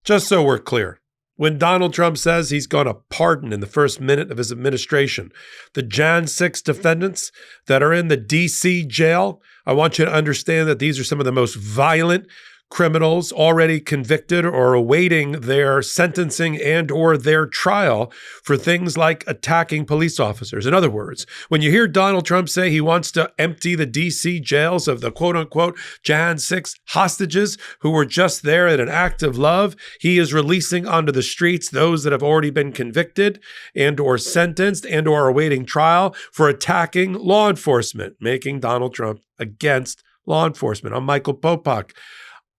Just so we're clear, when Donald Trump says he's going to pardon in the first minute of his administration the J6 defendants that are in the D.C. jail, I want you to understand that these are some of the most violent criminals already convicted or awaiting their sentencing and or their trial for things like attacking police officers. In other words, when you hear Donald Trump say he wants to empty the D.C. jails of the quote-unquote J6 hostages who were just there in an act of love, he is releasing onto the streets those that have already been convicted and or sentenced and or awaiting trial for attacking law enforcement, making Donald Trump against law enforcement. I'm Michael Popok.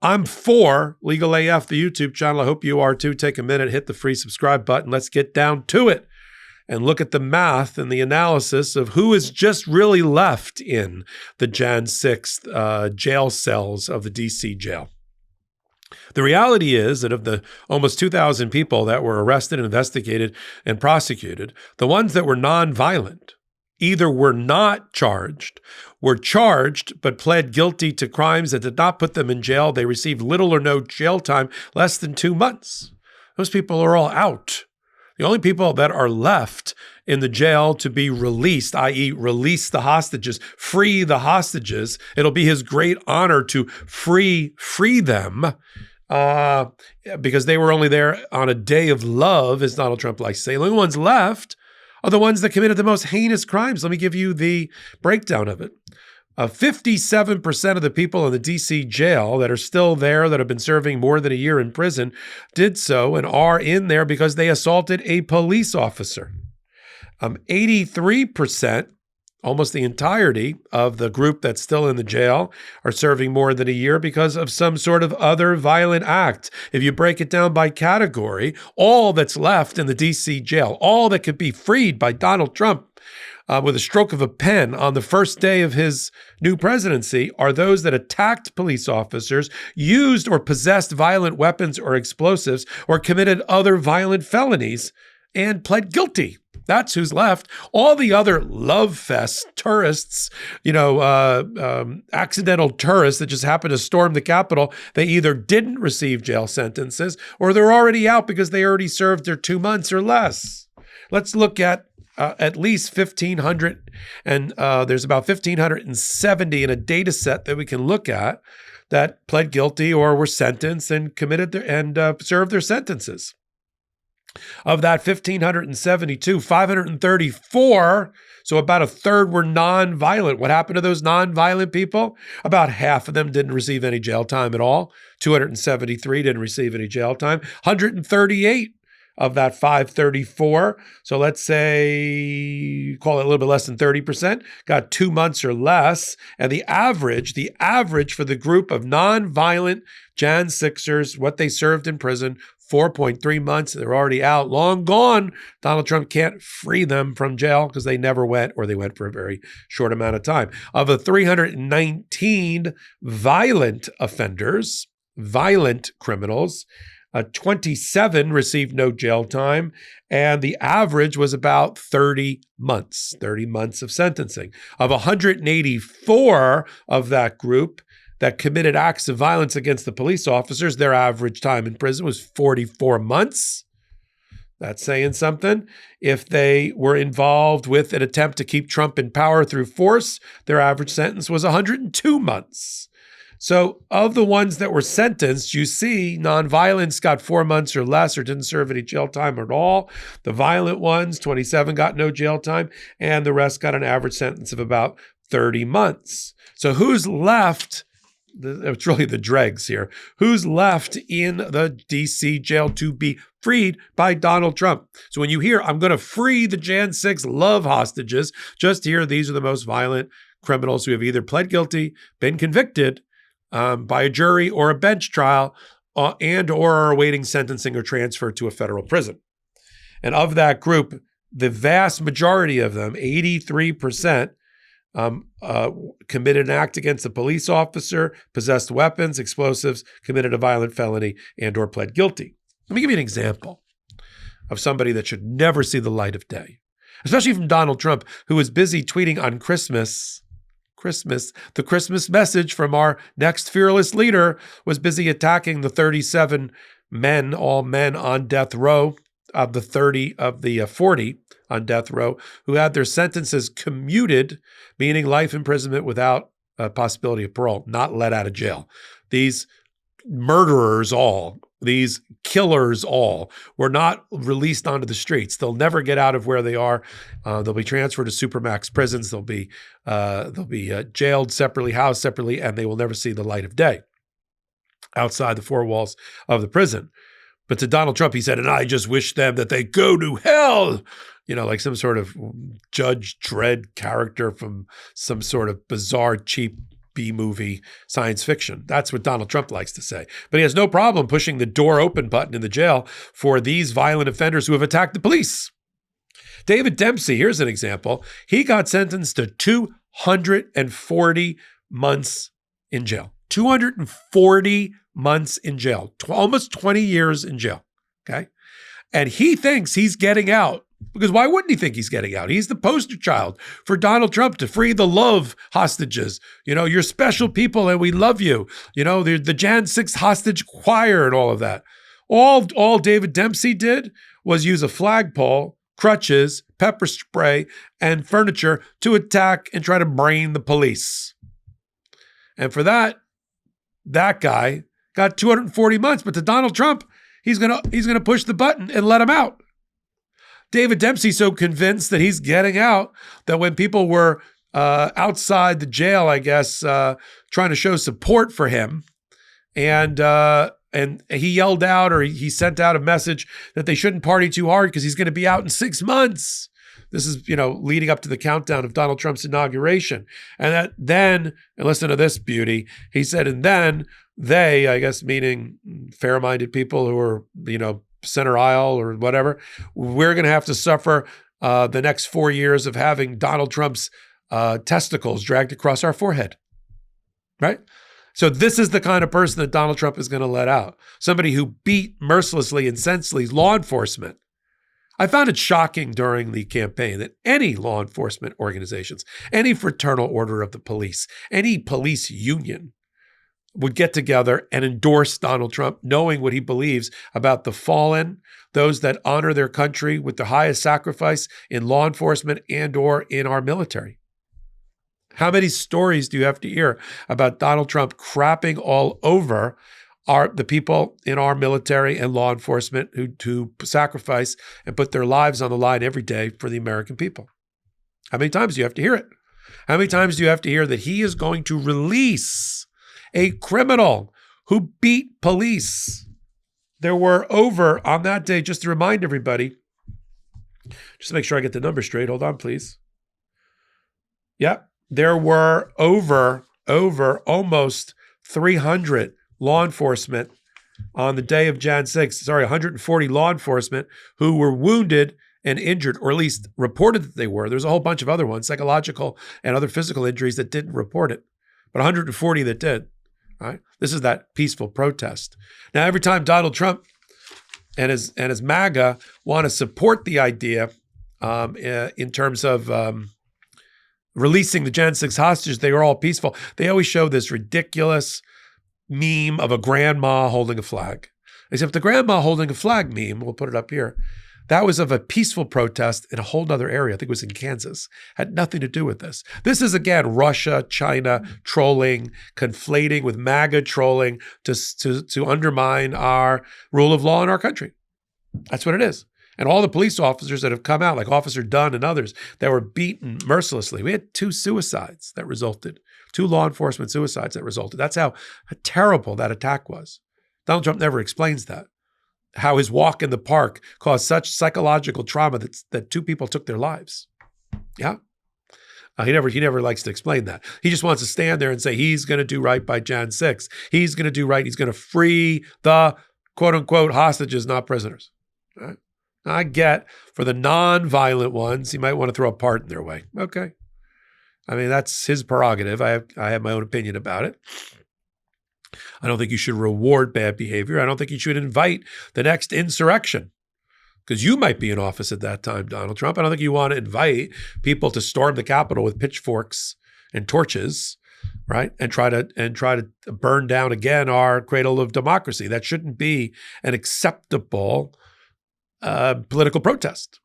I'm for Legal AF, the YouTube channel. I hope you are too. Take a minute, hit the free subscribe button. Let's get down to it and look at the math and the analysis of who is just really left in the J6 jail cells of the DC jail. The reality is that of the almost 2,000 people that were arrested, investigated, and prosecuted, the ones that were nonviolent either were not charged, were charged, but pled guilty to crimes that did not put them in jail. They received little or no jail time, less than 2 months. Those people are all out. The only people that are left in the jail to be released, i.e. release the hostages, free the hostages, it'll be his great honor to free them, because they were only there on a day of love, as Donald Trump likes to say. The only ones left are the ones that committed the most heinous crimes. Let me give you the breakdown of it. 57% of the people in the D.C. jail that are still there, that have been serving more than a year in prison, did so and are in there because they assaulted a police officer. 83%, almost the entirety of the group that's still in the jail, are serving more than a year because of some sort of other violent act. If you break it down by category, all that's left in the D.C. jail, all that could be freed by Donald Trump with a stroke of a pen on the first day of his new presidency, are those that attacked police officers, used or possessed violent weapons or explosives, or committed other violent felonies and pled guilty. That's who's left. All the other love fest tourists, accidental tourists that just happened to storm the Capitol, they either didn't receive jail sentences or they're already out because they already served their 2 months or less. Let's look at least 1,500, and there's about 1,570 in a data set that we can look at that pled guilty or were sentenced and committed served their sentences. Of that 1,572, 534, so about a third, were nonviolent. What happened to those nonviolent people? About half of them didn't receive any jail time at all. 273 didn't receive any jail time. 138 of that 534, so let's say, call it a little bit less than 30%, got 2 months or less. And the average for the group of nonviolent J6ers, what they served in prison, 4.3 months. They're already out, long gone. Donald Trump can't free them from jail because they never went, or they went for a very short amount of time. Of the 319 violent offenders, violent criminals, 27 received no jail time, and the average was about 30 months of sentencing. Of 184 of that group that committed acts of violence against the police officers, their average time in prison was 44 months. That's saying something. If they were involved with an attempt to keep Trump in power through force, their average sentence was 102 months. So of the ones that were sentenced, you see nonviolence got 4 months or less or didn't serve any jail time at all. The violent ones, 27 got no jail time, and the rest got an average sentence of about 30 months. So who's left? It's really the dregs here. Who's left in the D.C. jail to be freed by Donald Trump? So when you hear, I'm going to free the J6 love hostages, just hear these are the most violent criminals who have either pled guilty, been convicted by a jury or a bench trial, and or are awaiting sentencing or transfer to a federal prison. And of that group, the vast majority of them, 83%, committed an act against a police officer, possessed weapons, explosives, committed a violent felony, and or pled guilty. Let me give you an example of somebody that should never see the light of day, especially from Donald Trump, who was busy tweeting on Christmas, the Christmas message from our next fearless leader was busy attacking the 37 men, all men on death row of the 40 on death row who had their sentences commuted, meaning life imprisonment without a possibility of parole, not let out of jail. These murderers these killers were not released onto the streets. They'll never get out of where they are. They'll be transferred to supermax prisons. They'll be jailed separately, housed separately, and they will never see the light of day outside the four walls of the prison. But to Donald Trump, he said, and I just wish them that they go to hell, like some sort of Judge Dredd character from some sort of bizarre, cheap B-movie science fiction. That's what Donald Trump likes to say. But he has no problem pushing the door open button in the jail for these violent offenders who have attacked the police. David Dempsey, here's an example. He got sentenced to 240 months in jail. 240 months in jail. Almost 20 years in jail. Okay? And he thinks he's getting out. Because why wouldn't he think he's getting out? He's the poster child for Donald Trump to free the love hostages. You're special people and we love you. The Jan 6 hostage choir and all of that. All David Dempsey did was use a flagpole, crutches, pepper spray, and furniture to attack and try to brain the police. And for that guy got 240 months. But to Donald Trump, he's gonna push the button and let him out. David Dempsey's so convinced that he's getting out that when people were outside the jail, I guess, trying to show support for him, and he yelled out or he sent out a message that they shouldn't party too hard because he's going to be out in 6 months. This is, leading up to the countdown of Donald Trump's inauguration. And listen to this beauty. He said, and then they, I guess, meaning fair-minded people who are, center aisle or whatever, we're going to have to suffer the next 4 years of having Donald Trump's testicles dragged across our forehead, right? So this is the kind of person that Donald Trump is going to let out. Somebody who beat mercilessly and senselessly law enforcement. I found it shocking during the campaign that any law enforcement organizations, any fraternal order of the police, any police union would get together and endorse Donald Trump, knowing what he believes about the fallen, those that honor their country with the highest sacrifice in law enforcement and or in our military. How many stories do you have to hear about Donald Trump crapping all over the people in our military and law enforcement who sacrifice and put their lives on the line every day for the American people? How many times do you have to hear it? How many times do you have to hear that he is going to release a criminal who beat police? There were over, on that day, just to remind everybody, just to make sure I get the number straight. Hold on, please. Yep. There were over almost 300 law enforcement on the day of Jan 6. 140 law enforcement who were wounded and injured, or at least reported that they were. There's a whole bunch of other ones, psychological and other physical injuries that didn't report it, but 140 that did. Right? This is that peaceful protest. Now, every time Donald Trump and his MAGA want to support the idea in terms of releasing the Jan 6 hostages, they were all peaceful. They always show this ridiculous meme of a grandma holding a flag. Except the grandma holding a flag meme, we'll put it up here, that was of a peaceful protest in a whole other area. I think it was in Kansas. Had nothing to do with this. This is, again, Russia, China trolling, conflating with MAGA trolling to undermine our rule of law in our country. That's what it is. And all the police officers that have come out, like Officer Dunn and others, that were beaten mercilessly. We had 2 suicides that resulted, 2 law enforcement suicides that resulted. That's how terrible that attack was. Donald Trump never explains that. How his walk in the park caused such psychological trauma that 2 people took their lives. Yeah. He never likes to explain that. He just wants to stand there and say he's going to do right by Jan 6. He's going to do right. He's going to free the quote unquote hostages, not prisoners. All right? I get for the non-violent ones, he might want to throw a part in their way. Okay. I mean, that's his prerogative. I have my own opinion about it. I don't think you should reward bad behavior. I don't think you should invite the next insurrection because you might be in office at that time, Donald Trump. I don't think you want to invite people to storm the Capitol with pitchforks and torches right? And try to burn down again our cradle of democracy. That shouldn't be an acceptable political protest.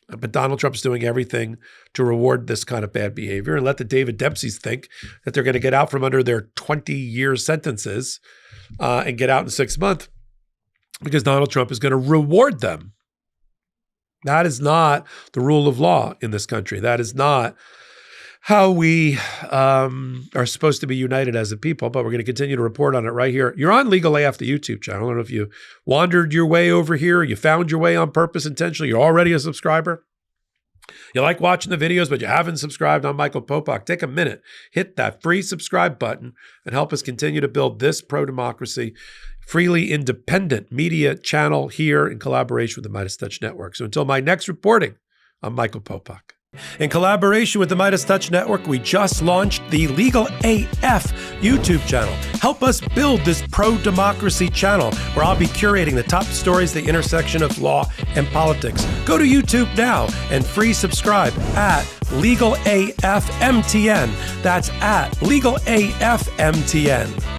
But Donald Trump is doing everything to reward this kind of bad behavior and let the David Dempseys think that they're going to get out from under their 20-year sentences and get out in 6 months because Donald Trump is going to reward them. That is not the rule of law in this country. That is not how we are supposed to be united as a people, but we're going to continue to report on it right here. You're on Legal AF, the YouTube channel. I don't know if you wandered your way over here, you found your way on purpose intentionally, you're already a subscriber. You like watching the videos, but you haven't subscribed. I'm Michael Popok. Take a minute, hit that free subscribe button and help us continue to build this pro-democracy, freely independent media channel here in collaboration with the Midas Touch Network. So until my next reporting, I'm Michael Popok. In collaboration with the Midas Touch Network, we just launched the Legal AF YouTube channel. Help us build this pro-democracy channel where I'll be curating the top stories, the intersection of law and politics. Go to YouTube now and free subscribe at Legal AF MTN. That's at Legal AF MTN.